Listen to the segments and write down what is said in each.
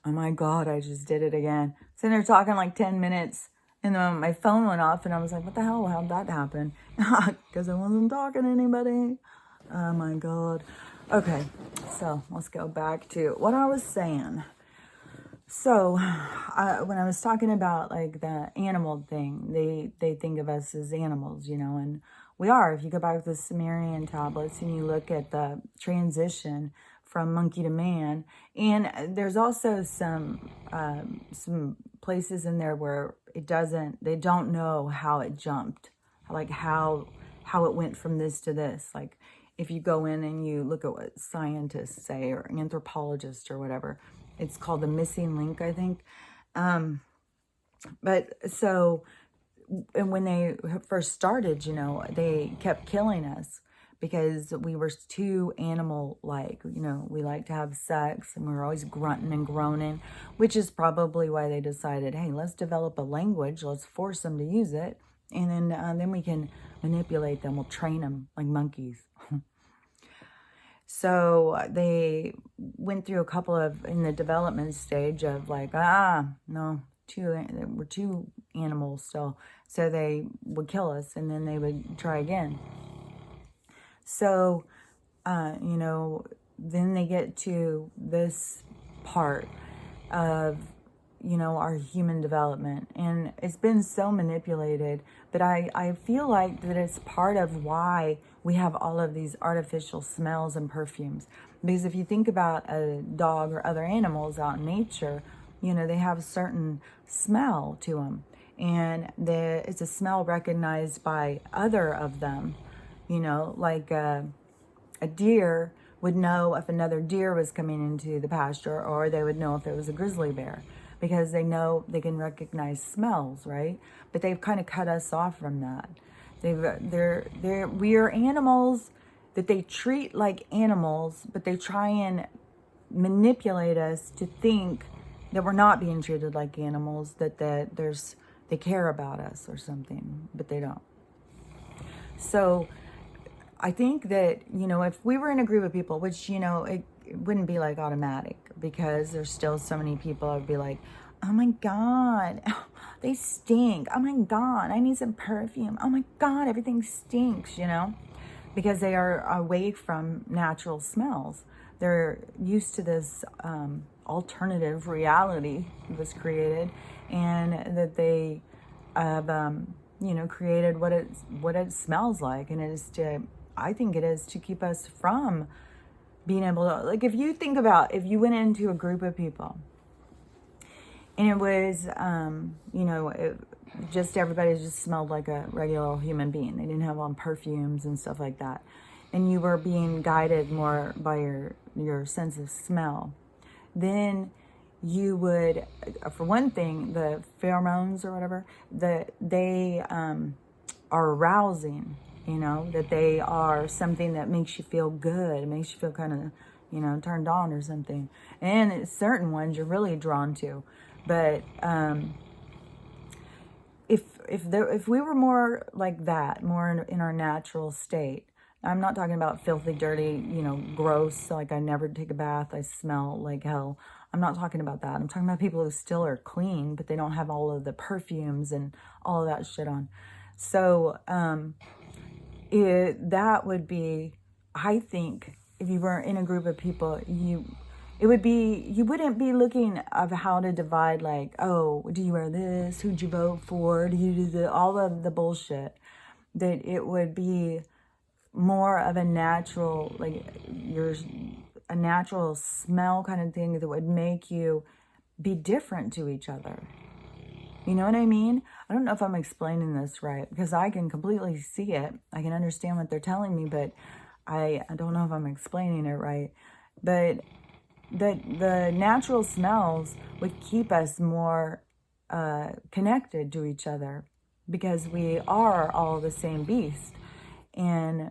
Oh my God, I just did it again. Sitting there talking like 10 minutes, and then my phone went off, and I was like, what the hell? How'd that happen? Because I wasn't talking to anybody. Oh my God. Okay, so let's go back to what I was saying. So, when I was talking about like the animal thing, they think of us as animals, and we are. If you go back to the Sumerian tablets and you look at the transition from monkey to man, and there's also some places in there where they don't know how it jumped, like how it went from this to this. Like if you go in and you look at what scientists say or anthropologists or whatever, it's called the missing link, I think. But so, and when they first started, they kept killing us because we were too animal-like. We like to have sex and we were always grunting and groaning, which is probably why they decided, hey, let's develop a language. Let's force them to use it. And then we can manipulate them. We'll train them like monkeys. So they went through a couple of, in the development stage of like, no, we're two animals still. So they would kill us and then they would try again. So, then they get to this part of, our human development. And it's been so manipulated, but I feel like that it's part of why we have all of these artificial smells and perfumes. Because if you think about a dog or other animals out in nature, they have a certain smell to them. And it's a smell recognized by other of them, like a deer would know if another deer was coming into the pasture, or they would know if it was a grizzly bear, because they know they can recognize smells, right? But they've kind of cut us off from that. We are animals that they treat like animals, but they try and manipulate us to think that we're not being treated like animals, that they care about us or something, but they don't. So I think that, if we were in a group of people, which, it wouldn't be like automatic, because there's still so many people I'd be like, oh my God, they stink. Oh my God, I need some perfume. Oh my God, everything stinks, because they are away from natural smells. They're used to this alternative reality that was created, and that they have, created what it smells like. And I think it is to keep us from being able to, like, if you think about, if you went into a group of people and it was, just everybody just smelled like a regular human being. They didn't have on perfumes and stuff like that. And you were being guided more by your sense of smell. Then you would, for one thing, the pheromones or whatever, they are arousing, that they are something that makes you feel good. It makes you feel kind of, turned on or something. And certain ones you're really drawn to. But if we were more like that, more in our natural state, I'm not talking about filthy, dirty, gross, like I never take a bath, I smell like hell. I'm not talking about that. I'm talking about people who still are clean, but they don't have all of the perfumes and all of that shit on. So that would be, I think, if you were in a group of people, you wouldn't be looking of how to divide, like, oh, do you wear this? Who'd you vote for? Do you do all of the bullshit? That it would be more of a natural, like, a natural smell kind of thing that would make you be different to each other. You know what I mean? I don't know if I'm explaining this right, because I can completely see it. I can understand what they're telling me, but I don't know if I'm explaining it right. But the natural smells would keep us more connected to each other, because we are all the same beast. And,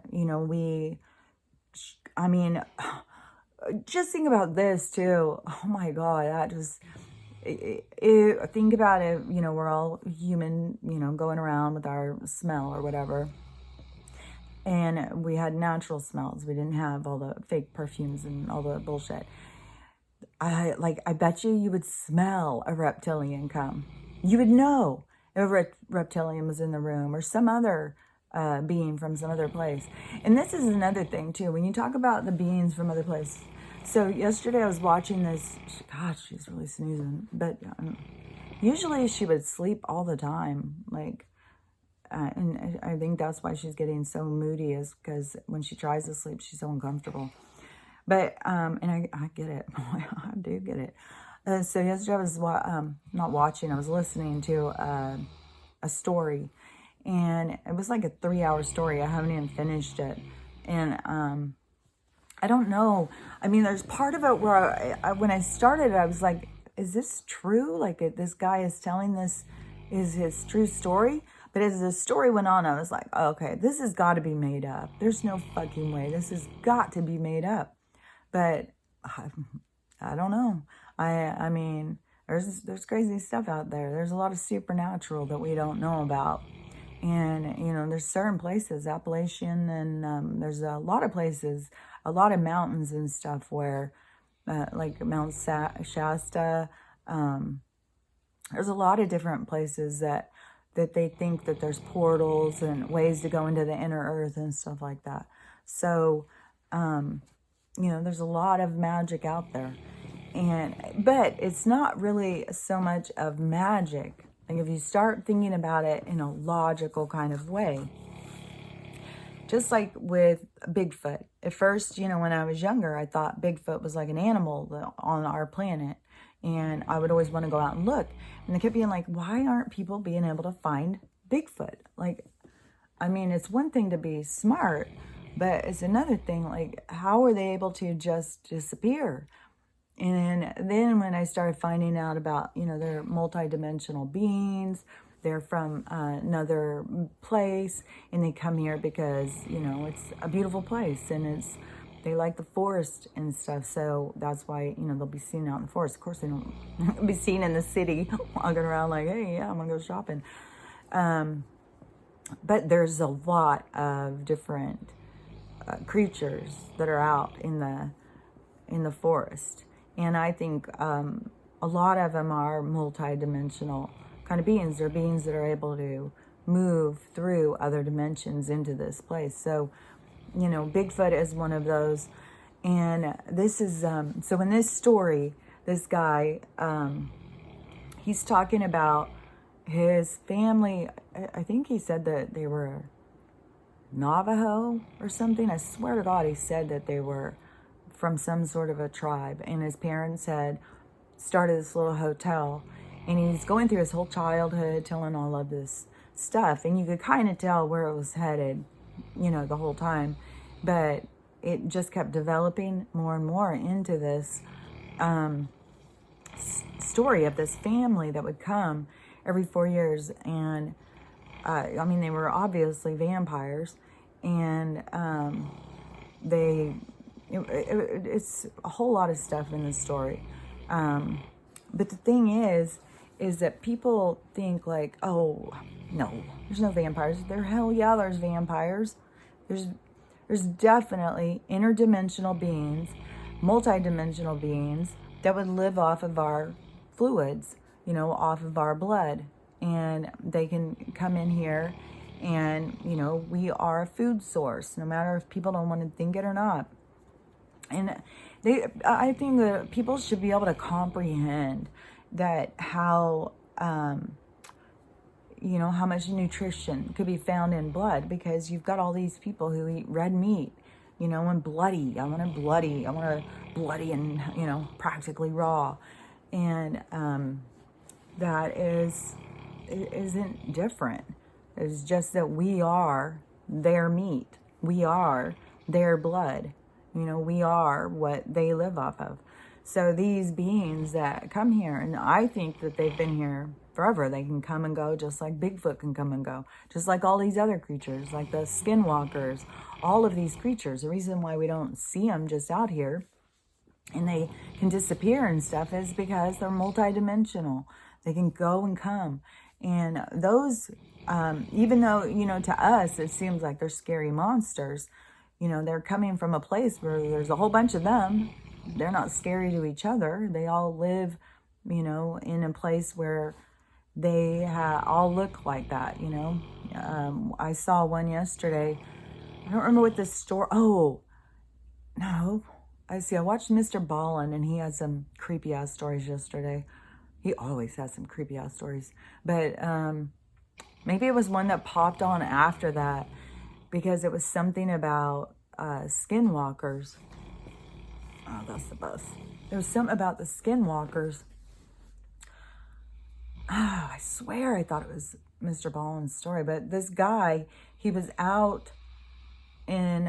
just think about this too. Oh my God, that just, think about it, we're all human, going around with our smell or whatever. And we had natural smells. We didn't have all the fake perfumes and all the bullshit. I bet you would smell a reptilian come. You would know if a reptilian was in the room or some other being from some other place. And this is another thing too. When you talk about the beings from other places. So yesterday I was watching this. God, she's really snoozing. But usually she would sleep all the time. Like, and I think that's why she's getting so moody, is because when she tries to sleep, she's so uncomfortable. But, and I get it. I do get it. So yesterday I was not watching, I was listening to a story. And it was like a 3-hour story. I haven't even finished it. And I don't know. I mean, there's part of it where when I started, I was like, is this true? Like, this guy is telling this is his true story? But as the story went on, I was like, oh, okay, this has got to be made up. There's no fucking way. This has got to be made up. But I don't know. I mean, there's crazy stuff out there. There's a lot of supernatural that we don't know about. And, you know, there's certain places, Appalachian, and there's a lot of places, a lot of mountains and stuff where, like Mount Shasta, there's a lot of different places that they think that there's portals and ways to go into the inner earth and stuff like that. So, you know, there's a lot of magic out there. But it's not really so much of magic. Like, if you start thinking about it in a logical kind of way, just like with Bigfoot. At first, you know, when I was younger, I thought Bigfoot was like an animal on our planet. And I would always want to go out and look. And I kept being like, why aren't people being able to find Bigfoot? Like, I mean, it's one thing to be smart, but it's another thing, like, how are they able to just disappear? And then when I started finding out about, you know, they're multidimensional beings, they're from another place, and they come here because, you know, it's a beautiful place, and they like the forest and stuff, so that's why, you know, they'll be seen out in the forest. Of course, they don't be seen in the city walking around like, hey, yeah, I'm gonna go shopping. But there's a lot of different creatures that are out in the forest. And I think a lot of them are multidimensional kind of beings. They're beings that are able to move through other dimensions into this place. So, you know, Bigfoot is one of those. And this is, so in this story, this guy, he's talking about his family. I think he said that they were Navajo or something. I swear to God, he said that they were from some sort of a tribe, and his parents had started this little hotel, and he's going through his whole childhood telling all of this stuff, and you could kind of tell where it was headed, you know, the whole time, but it just kept developing more and more into this story of this family that would come every 4 years, and I mean, they were obviously vampires, and it's a whole lot of stuff in this story. But the thing is that people think like, oh, no, there's no vampires. Hell yeah, there's vampires. There's definitely interdimensional beings, multidimensional beings that would live off of our fluids, you know, off of our blood. And they can come in here and, you know, we are a food source, no matter if people don't want to think it or not. And I think that people should be able to comprehend that how, you know, how much nutrition could be found in blood, because you've got all these people who eat red meat, you know, and bloody. I want it bloody and, you know, practically raw. And that isn't different. It's just that we are their meat. We are their blood. You know, we are what they live off of. So these beings that come here, and I think that they've been here forever. They can come and go just like Bigfoot can come and go. Just like all these other creatures, like the skinwalkers, all of these creatures. The reason why we don't see them just out here and they can disappear and stuff is because they're multidimensional. They can go and come. And those, even though, you know, to us, it seems like they're scary monsters, you know, they're coming from a place where there's a whole bunch of them, they're not scary to each other. They all live, you know, in a place where they all look like that, you know. I saw one yesterday. I don't remember what the story. Oh, no. I watched Mr. Ballin, and he had some creepy ass stories yesterday. He always has some creepy ass stories. But maybe it was one that popped on after that, because it was something about skinwalkers. Oh, that's the bus. There was something about the skinwalkers. Oh, I swear I thought it was Mr. Ballin's story. But this guy, he was out in...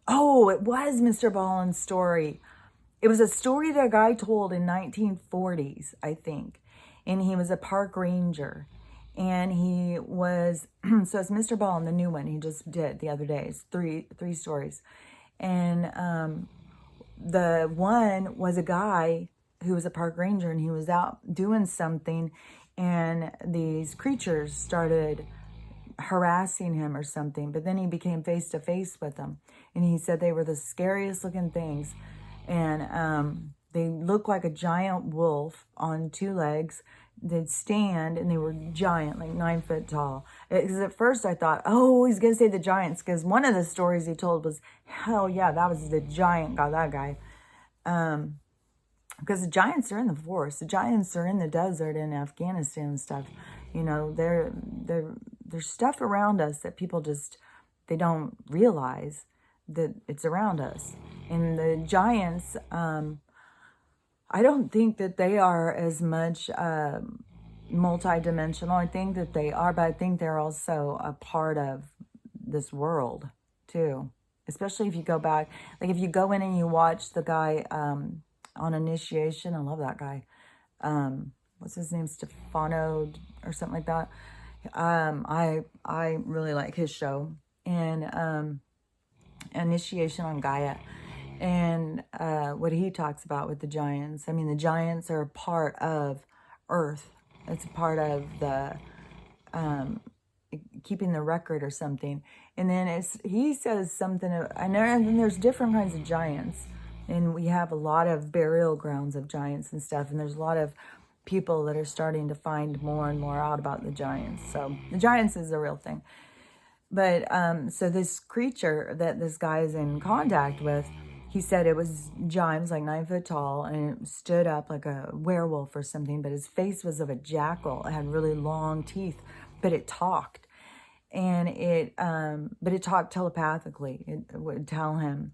oh, it was Mr. Ballin's story. It was a story that a guy told in 1940s, I think. And he was a park ranger. And he was, so it's Mr. Ballin, the new one he just did the other day. It's three stories. And the one was a guy who was a park ranger, and he was out doing something, and these creatures started harassing him or something. But then he became face to face with them, and he said they were the scariest looking things. And they looked like a giant wolf on two legs. They'd stand, and they were giant, like 9 foot tall. Because at first I thought, oh, he's going to say the giants, because one of the stories he told was, hell yeah, that was the giant guy, that guy. Because the giants are in the forest. The giants are in the desert in Afghanistan and stuff. You know, there's stuff around us that people just, they don't realize that it's around us. And the giants, I don't think that they are as much multidimensional. I think that they are, but I think they're also a part of this world too. Especially if you go back, like if you go in and you watch the guy on Initiation. I love that guy. What's his name? Stefano or something like that. I really like his show. And Initiation on Gaia. And what he talks about with the giants. I mean, the giants are a part of Earth. It's a part of the keeping the record or something. And then he says something. And there's different kinds of giants. And we have a lot of burial grounds of giants and stuff. And there's a lot of people that are starting to find more and more out about the giants. So the giants is a real thing. But so this creature that this guy is in contact with, he said it was giant, like 9 foot tall, and it stood up like a werewolf or something, but his face was of a jackal. It had really long teeth, but it talked. And but it talked telepathically. It would tell him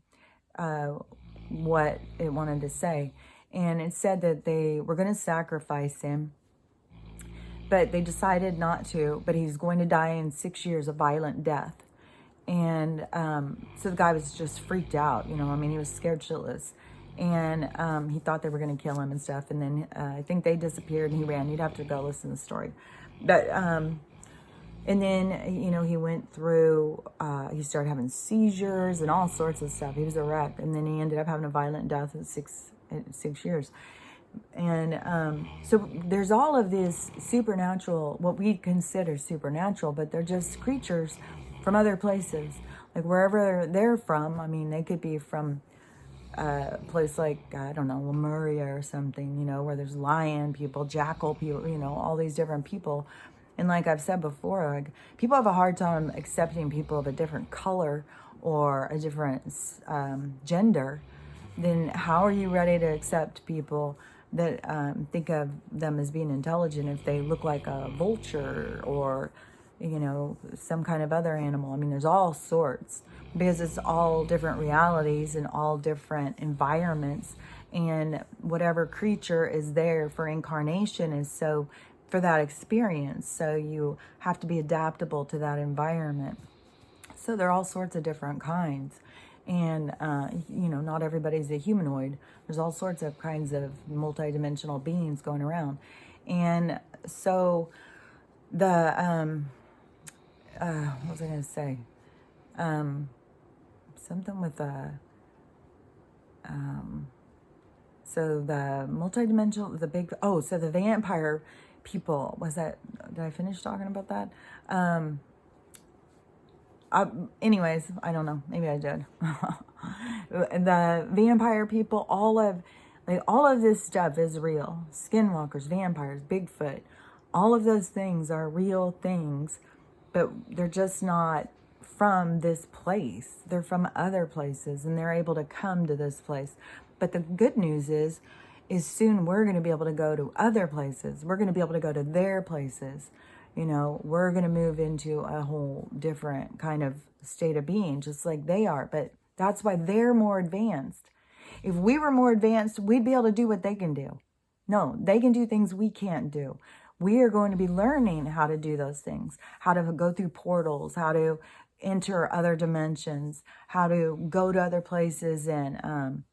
what it wanted to say. And it said that they were going to sacrifice him, but they decided not to, but he's going to die in 6 years, a violent death. And so the guy was just freaked out, you know, I mean, he was scared shitless. And he thought they were going to kill him and stuff. And then I think they disappeared and he ran. You'd have to go listen to the story. But, and then, you know, he went through, he started having seizures and all sorts of stuff. He was a wreck. And then he ended up having a violent death at 6 years. And so there's all of this supernatural, what we consider supernatural, but they're just creatures from other places, like wherever they're from. I mean, they could be from a place like, I don't know, Lemuria or something, you know, where there's lion people, jackal people, you know, all these different people. And like I've said before, like, people have a hard time accepting people of a different color or a different gender. Then how are you ready to accept people that think of them as being intelligent if they look like a vulture or, you know, some kind of other animal? I mean, there's all sorts, because it's all different realities and all different environments. And whatever creature is there for incarnation is so for that experience. So you have to be adaptable to that environment. So there are all sorts of different kinds. And, you know, not everybody's a humanoid. There's all sorts of kinds of multidimensional beings going around. And so the, what was I going to say? Something with so the multidimensional, so the vampire people, did I finish talking about that? Anyways, I don't know. Maybe I did. The vampire people, all of this stuff is real. Skinwalkers, vampires, Bigfoot, all of those things are real things, but they're just not from this place. They're from other places, and they're able to come to this place. But the good news is soon we're going to be able to go to other places. We're going to be able to go to their places. We're going to move into a whole different kind of state of being, just like they are. But that's why they're more advanced. If we were more advanced, we'd be able to do what they can do. No, they can do things we can't do. We are going to be learning how to do those things, how to go through portals, how to enter other dimensions, how to go to other places and,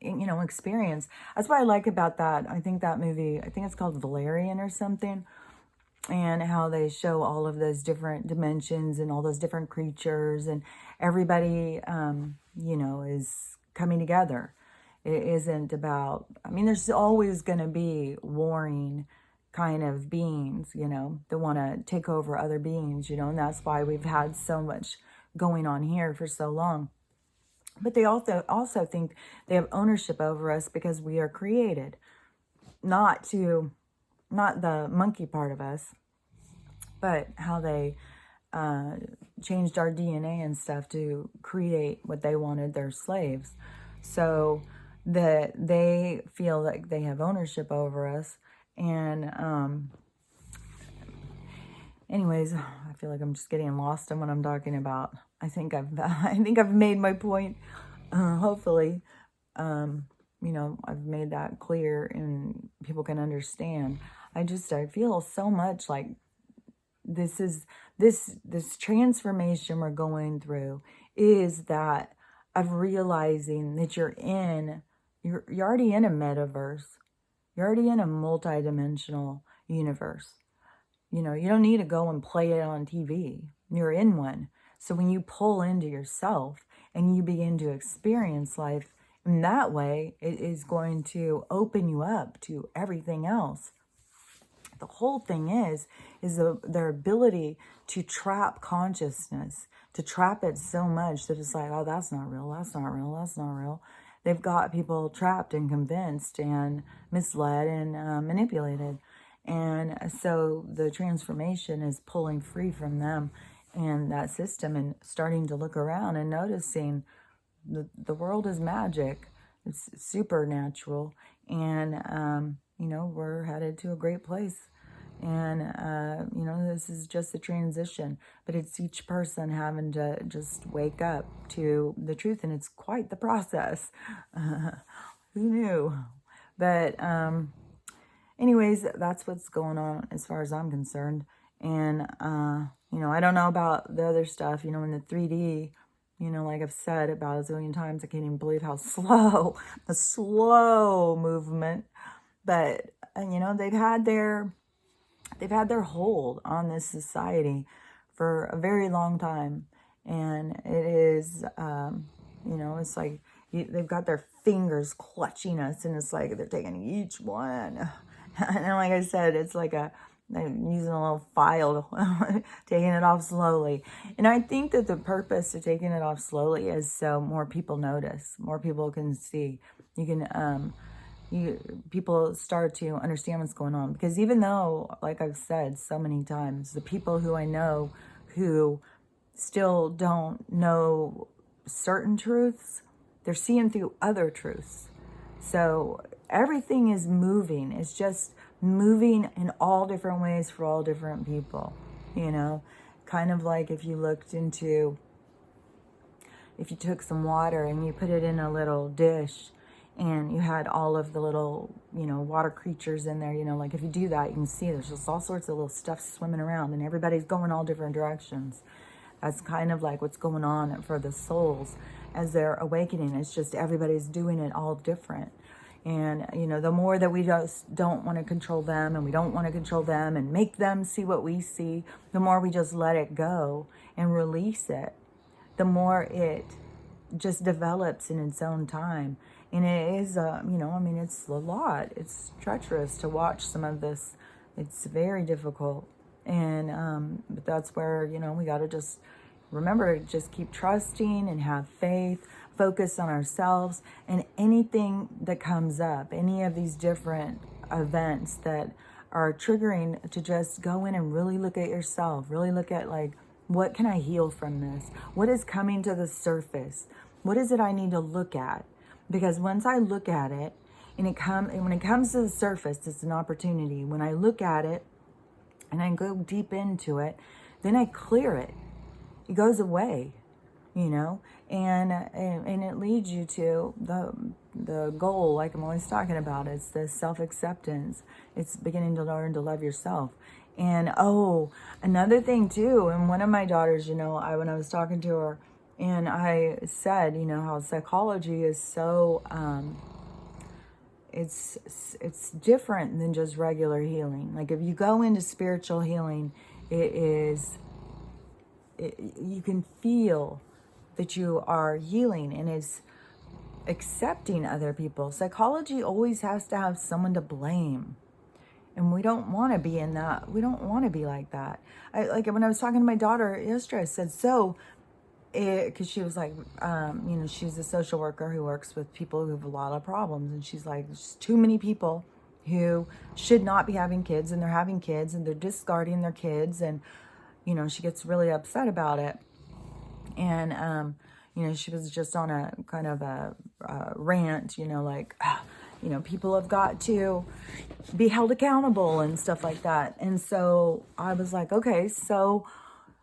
experience. That's what I like about that. I think that movie, I think it's called Valerian or something, and how they show all of those different dimensions and all those different creatures, and everybody, is coming together. It isn't about, there's always going to be warring kind of beings, that want to take over other beings, and that's why we've had so much going on here for so long. But they also think they have ownership over us because we are created, not the monkey part of us, but how they changed our DNA and stuff to create what they wanted, their slaves. So that they feel like they have ownership over us. And anyways, I feel like I'm just getting lost in what I'm talking about. I think I've made my point. Hopefully, I've made that clear and people can understand. I feel so much like this transformation we're going through is that of realizing that you're already in a metaverse. You're already in a multidimensional universe. You don't need to go and play it on TV. You're in one. So when you pull into yourself and you begin to experience life in that way, it is going to open you up to everything else. The whole thing is their ability to trap consciousness, to trap it so much that it's like, oh, that's not real, that's not real, that's not real. They've got people trapped and convinced and misled and manipulated. And so the transformation is pulling free from them and that system and starting to look around and noticing the world is magic. It's supernatural. And, we're headed to a great place. And, this is just a transition. But it's each person having to just wake up to the truth. And it's quite the process. Who knew? But anyways, that's what's going on as far as I'm concerned. And, I don't know about the other stuff, in the 3D, like I've said about a zillion times, I can't even believe how the slow movement. But, they've had their hold on this society for a very long time. And it is, it's like they've got their fingers clutching us, and it's like they're taking each one. And like I said, it's like they're using a little file, taking it off slowly. And I think that the purpose of taking it off slowly is so more people notice, more people can see. You can, people start to understand what's going on. Because even though, like I've said so many times, the people who I know who still don't know certain truths, they're seeing through other truths. So everything is moving. It's just moving in all different ways for all different people, kind of like if you took some water and you put it in a little dish and you had all of the little, water creatures in there, like if you do that, you can see there's just all sorts of little stuff swimming around and everybody's going all different directions. That's kind of like what's going on for the souls as they're awakening. It's just everybody's doing it all different. And, the more that we just don't want to control them and we don't want to control them and make them see what we see, the more we just let it go and release it, the more it just develops in its own time. And it is, it's a lot. It's treacherous to watch some of this. It's very difficult. And, but that's where, we got to just remember, just keep trusting and have faith, focus on ourselves, and anything that comes up, any of these different events that are triggering, to just go in and really look at yourself, really look at like, what can I heal from this? What is coming to the surface? What is it I need to look at? Because once I look at it, and when it comes to the surface, it's an opportunity. When I look at it and I go deep into it, then I clear it. It goes away, you know, and it leads you to the goal, like I'm always talking about. It's the self-acceptance. It's beginning to learn to love yourself. And another thing too, and one of my daughters, you know, when I was talking to her, and I said, you know, how psychology is so it's different than just regular healing. Like if you go into spiritual healing, you can feel that you are healing, and it's accepting other people. Psychology always has to have someone to blame. And we don't want to be in that. We don't want to be like that. Like when I was talking to my daughter yesterday, I said, because she was like, you know, she's a social worker who works with people who have a lot of problems. And she's like, there's too many people who should not be having kids, and they're having kids, and they're discarding their kids. And, you know, she gets really upset about it. And, you know, she was just on a kind of a rant, you know, like, you know, people have got to be held accountable and stuff like that. And so I was like, okay, so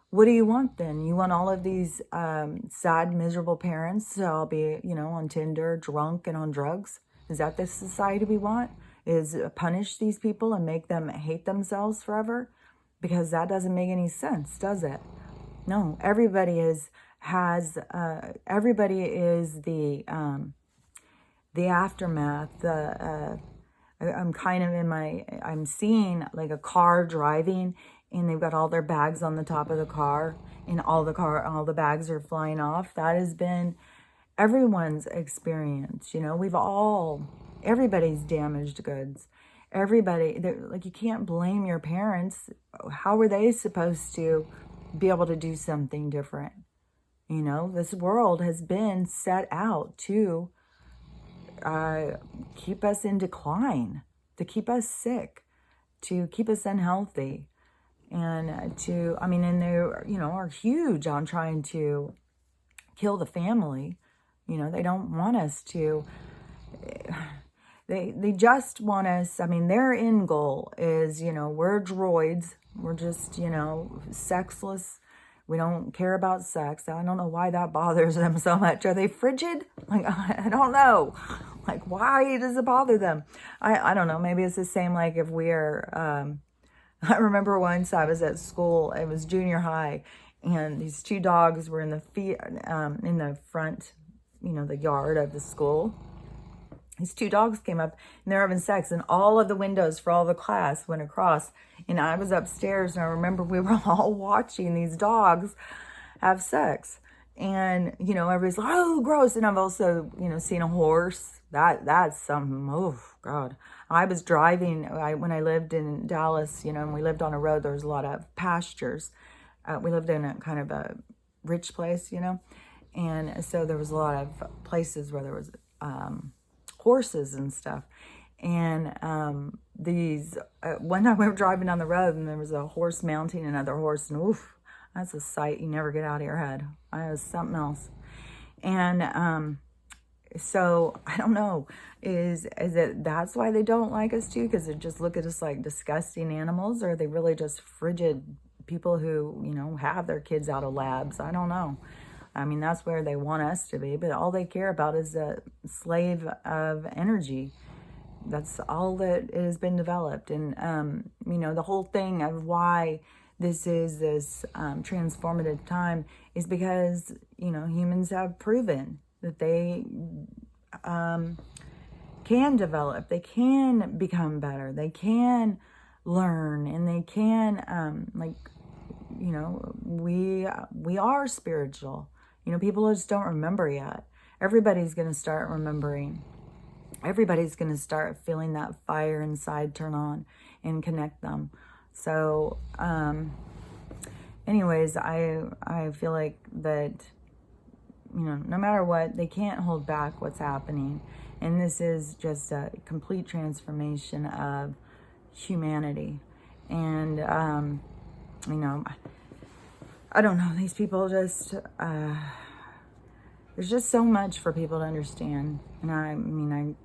what do you want then? You want all of these sad, miserable parents to all be, you know, on Tinder, drunk and on drugs? Is that the society we want? Is punish these people and make them hate themselves forever? Because that doesn't make any sense, does it? No, everybody is the aftermath. I'm seeing like a car driving, and they've got all their bags on the top of the car, and all the bags are flying off. That has been everyone's experience. You know, everybody's damaged goods. Everybody, like, you can't blame your parents. How were they supposed to be able to do something different? You know, this world has been set out to keep us in decline, to keep us sick, to keep us unhealthy, and and they, you know, are huge on trying to kill the family. You know, they don't want us to, they just want us, I mean, their end goal is, you know, we're droids, we're just, you know, sexless. We don't care about sex. I don't know why that bothers them so much. Are they frigid? Like, I don't know. Like, why does it bother them? I don't know. Maybe it's the same, like if we're, I remember once I was at school, it was junior high, and these two dogs were in the front, you know, the yard of the school. These two dogs came up, and they're having sex, and all of the windows for all the class went across. And I was upstairs, and I remember we were all watching these dogs have sex. And, you know, everybody's like, oh, gross. And I've also, you know, seen a horse. That's something, oh, God. I was driving, when I lived in Dallas, you know, and we lived on a road, there was a lot of pastures. We lived in a kind of a rich place, you know. And so there was a lot of places where there was horses and stuff. And one time we were driving down the road, and there was a horse mounting another horse, and oof, that's a sight you never get out of your head. It was something else. And so I don't know, is it that's why they don't like us too, because they just look at us like disgusting animals, or are they really just frigid people who, you know, have their kids out of labs? I don't know. I mean, that's where they want us to be, but all they care about is a slave of energy. That's all that has been developed. And, you know, the whole thing of why this is this transformative time is because, you know, humans have proven that they can develop, they can become better, they can learn, and they can, you know, we are spiritual. You know, people just don't remember yet. Everybody's going to start remembering. Everybody's going to start feeling that fire inside turn on and connect them. So, anyways, I feel like that, you know, no matter what, they can't hold back what's happening. And this is just a complete transformation of humanity. And, you know, I don't know, these people just, there's just so much for people to understand. And I mean,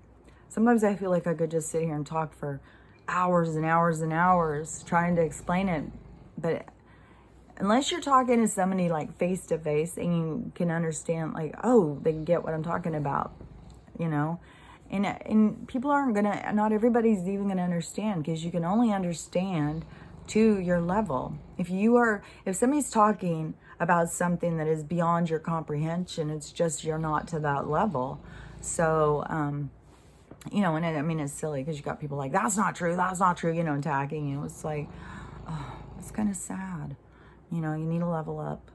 sometimes I feel like I could just sit here and talk for hours and hours and hours trying to explain it. But unless you're talking to somebody like face to face and you can understand, like, oh, they can get what I'm talking about, you know? And people aren't gonna, not everybody's even gonna understand, because you can only understand to your level. If somebody's talking about something that is beyond your comprehension, it's just you're not to that level. So, you know, and I mean, it's silly because you got people like, that's not true, you know, attacking you. It's like, oh, it's kind of sad. You know, you need to level up.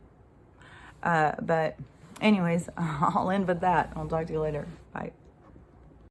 But anyways, I'll end with that. I'll talk to you later. Bye.